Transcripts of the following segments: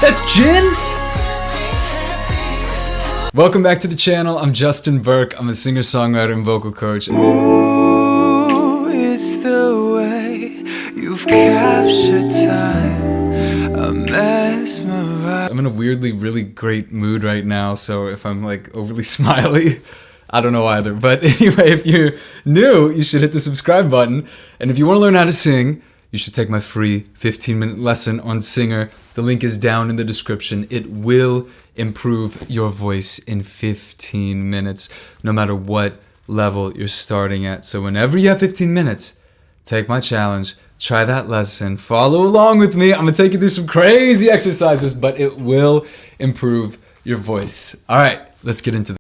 That's Jin? Welcome back to the channel. I'm Justin Burke. I'm a singer-songwriter and vocal coach. Ooh, it's the way you've captured time. I'm mesmerized. I'm in a weirdly really great mood right now, so if I'm like overly smiley, I don't know either. But anyway, if you're new, you should hit the subscribe button. And if you want to learn how to sing, you should take my free 15-minute lesson on Singer. The link is down in the description. It will improve your voice in 15 minutes, no matter what level you're starting at. So whenever you have 15 minutes, take my challenge, try that lesson, follow along with me. I'm gonna take you through some crazy exercises, but it will improve your voice. All right, let's get into this.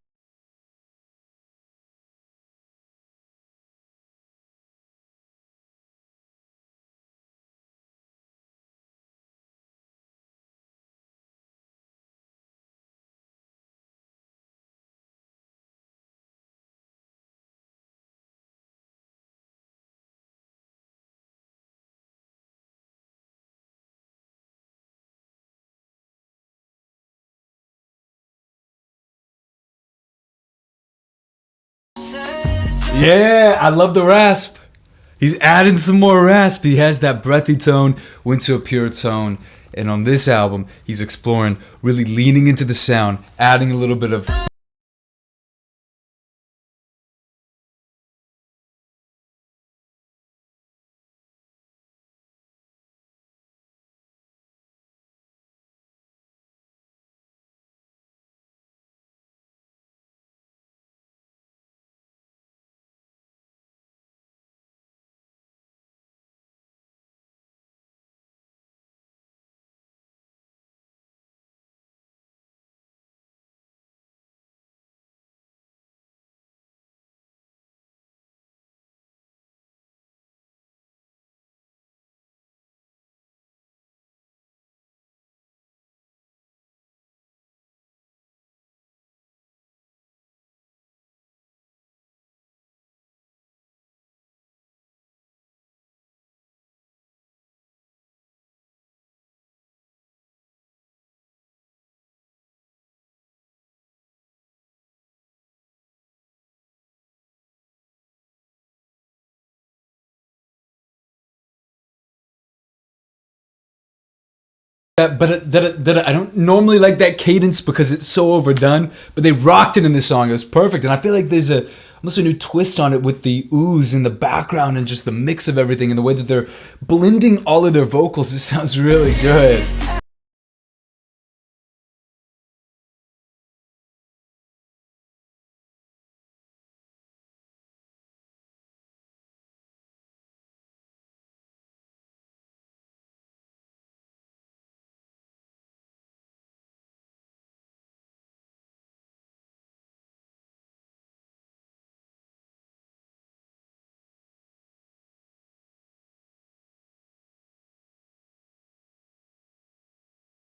Yeah, I love the rasp. He's adding some more rasp. He has that breathy tone, went to a pure tone. And on this album, he's exploring, really leaning into the sound, adding a little bit of that, I don't normally like that cadence because it's so overdone, but they rocked it in this song. It was perfect, and I feel like there's almost a new twist on it with the ooze in the background and just the mix of everything and the way that they're blending all of their vocals. It sounds really good.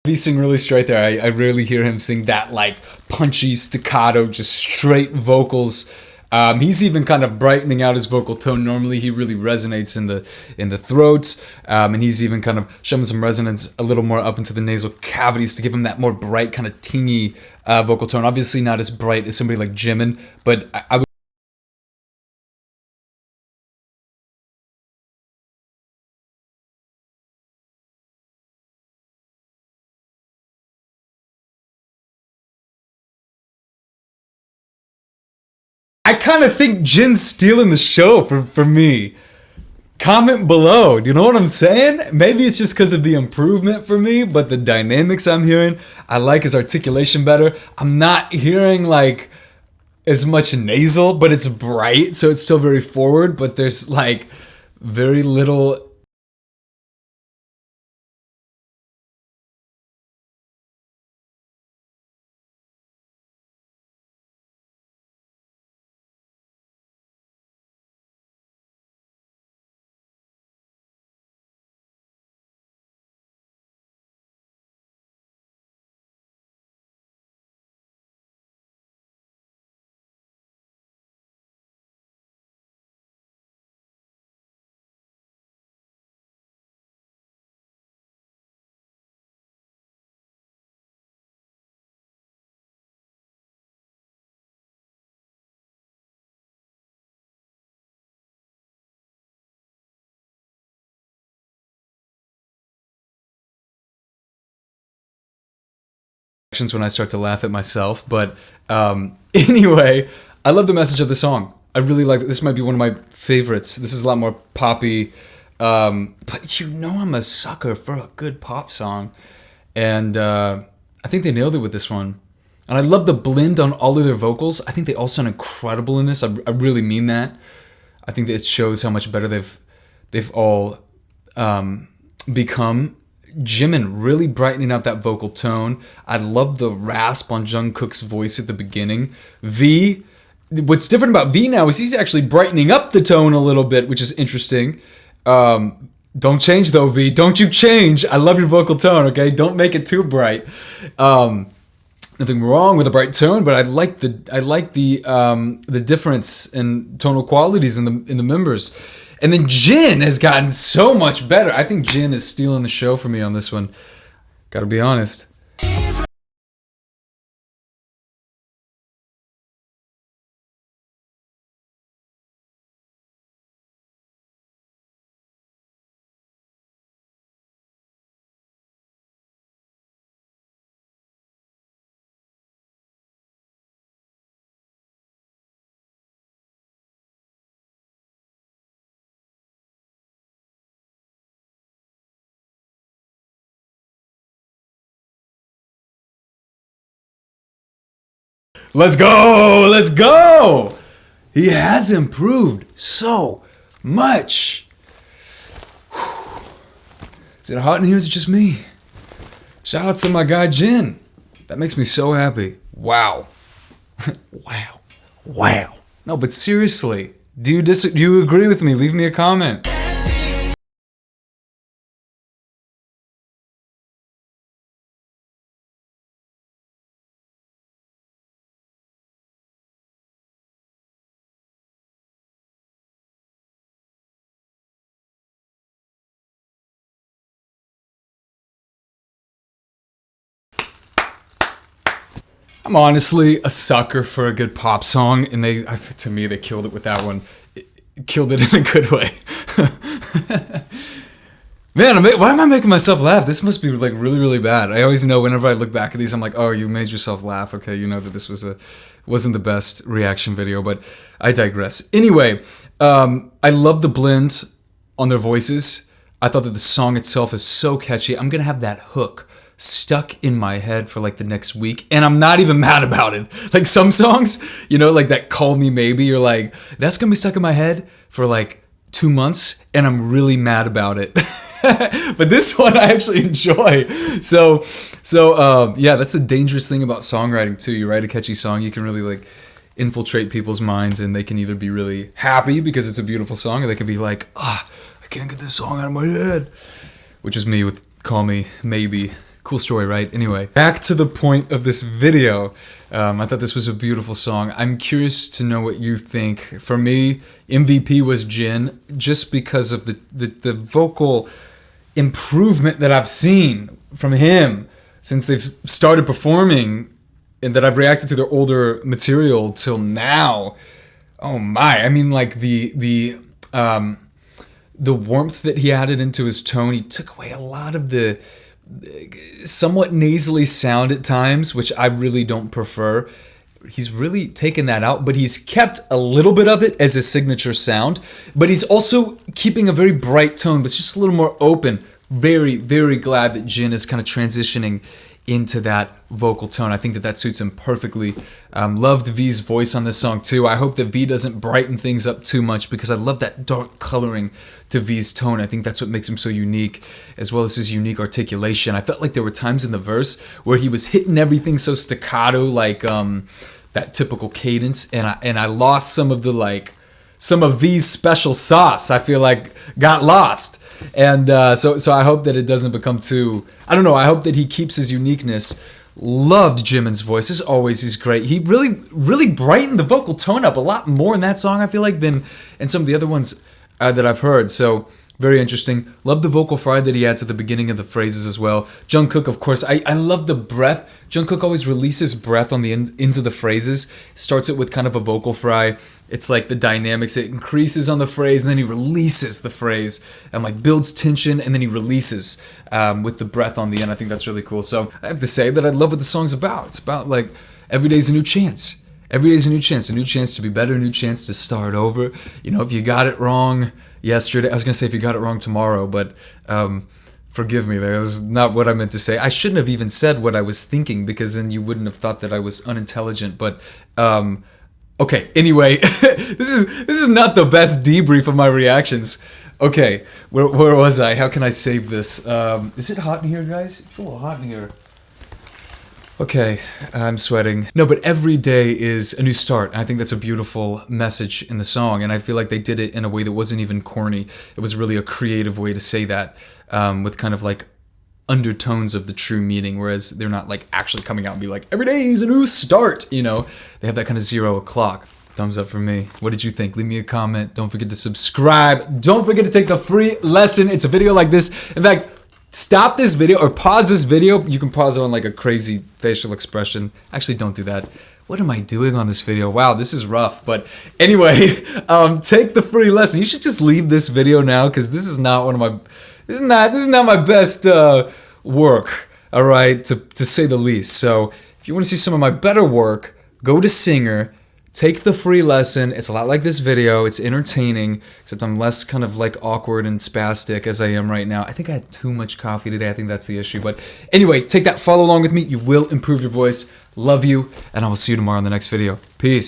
He sing really straight there. I rarely hear him sing that like punchy staccato, just straight vocals. He's even kind of brightening out his vocal tone. Normally, he really resonates in the throat, and he's even kind of showing some resonance a little more up into the nasal cavities to give him that more bright, kind of tingy vocal tone. Obviously, not as bright as somebody like Jimin, but I would. I kind of think Jin's stealing the show for me. Comment below. Do you know what I'm saying? Maybe it's just because of the improvement for me, but the dynamics I'm hearing, I like his articulation better. I'm not hearing like as much nasal, but it's bright, so it's still very forward, but there's like very little when I start to laugh at myself. But anyway, I love the message of the song. I really like it. This might be one of my favorites. This is a lot more poppy. But you know I'm a sucker for a good pop song. And I think they nailed it with this one. And I love the blend on all of their vocals. I think they all sound incredible in this. I really mean that. I think that it shows how much better they've all become. Jimin really brightening out that vocal tone. I love the rasp on Jungkook's voice at the beginning. V, what's different about V now is he's actually brightening up the tone a little bit, which is interesting. Don't change though, V. Don't you change. I love your vocal tone, okay? Don't make it too bright. Nothing wrong with a bright tone, but I like the difference in tonal qualities in the members. And then Jin has gotten so much better. I think Jin is stealing the show for me on this one. Gotta be honest. Let's go! Let's go! He has improved so much. Is it hot in here? Is it just me? Shout out to my guy Jin. That makes me so happy. Wow. Wow. Wow. No, but seriously, do you agree with me? Leave me a comment. I'm honestly a sucker for a good pop song, and to me, they killed it with that one. Killed it in a good way. Man, why am I making myself laugh? This must be like really, really bad. I always know whenever I look back at these, I'm like, oh, you made yourself laugh. Okay, you know that this wasn't the best reaction video, but I digress. Anyway, I love the blend on their voices. I thought that the song itself is so catchy. I'm gonna have that hook stuck in my head for like the next week, and I'm not even mad about it. Like some songs, you know, like that Call Me Maybe, you're like, that's gonna be stuck in my head for like 2 months, and I'm really mad about it. But this one I actually enjoy. So yeah, that's the dangerous thing about songwriting too. You write a catchy song, you can really like infiltrate people's minds, and they can either be really happy because it's a beautiful song, or they can be like, I can't get this song out of my head, which is me with Call Me Maybe. Cool story, right? Anyway, back to the point of this video. I thought this was a beautiful song. I'm curious to know what you think. For me, MVP was Jin, just because of the vocal improvement that I've seen from him since they've started performing, and that I've reacted to their older material till now. Oh my! I mean, like the warmth that he added into his tone. He took away a lot of the somewhat nasally sound at times, which I really don't prefer. He's really taken that out, but he's kept a little bit of it as a signature sound, but he's also keeping a very bright tone, but it's just a little more open. Very, very glad that Jin is kind of transitioning into that vocal tone. I think that suits him perfectly. Loved V's voice on this song too. I hope that V doesn't brighten things up too much, because I love that dark coloring to V's tone. I think that's what makes him so unique, as well as his unique articulation. I felt like there were times in the verse where he was hitting everything so staccato, like that typical cadence, and I lost some of V's special sauce. I feel like got lost. And so I hope that it doesn't become too, I don't know, I hope that he keeps his uniqueness. Loved Jimin's voice. As always, he's great. He really brightened the vocal tone up a lot more in that song, I feel like, than in some of the other ones that I've heard. So very interesting. Love the vocal fry that he adds at the beginning of the phrases as well. Jungkook, of course, I love the breath. Jungkook always releases breath on the ends of the phrases. Starts it with kind of a vocal fry, it's like the dynamics. It increases on the phrase, and then he releases the phrase, and like builds tension, and then he releases with the breath on the end. I think that's really cool. So I have to say that I love what the song's about. It's about like every day's a new chance. Every day's a new chance to be better, a new chance to start over. You know, if you got it wrong yesterday, I was gonna say if you got it wrong tomorrow, but forgive me, that was not what I meant to say. I shouldn't have even said what I was thinking, because then you wouldn't have thought that I was unintelligent. But okay, anyway, this is not the best debrief of my reactions. Okay, where was I? How can I save this? Is it hot in here, guys? It's a little hot in here. Okay, I'm sweating. No, but every day is a new start. And I think that's a beautiful message in the song, and I feel like they did it in a way that wasn't even corny. It was really a creative way to say that, with kind of like undertones of the true meaning, whereas they're not like actually coming out and be like, every day is a new start, you know? They have that kind of 0 o'clock. Thumbs up for me. What did you think? Leave me a comment. Don't forget to subscribe. Don't forget to take the free lesson. It's a video like this. In fact, stop this video or pause this video. You can pause it on like a crazy facial expression. Actually, don't do that. What am I doing on this video? Wow, this is rough. But anyway, take the free lesson. You should just leave this video now, because this is not one of my... This is not my best work, all right, to say the least. So if you want to see some of my better work, go to Singer, take the free lesson. It's a lot like this video. It's entertaining, except I'm less kind of like awkward and spastic as I am right now. I think I had too much coffee today. I think that's the issue. But anyway, take that, follow along with me. You will improve your voice. Love you, and I will see you tomorrow in the next video. Peace.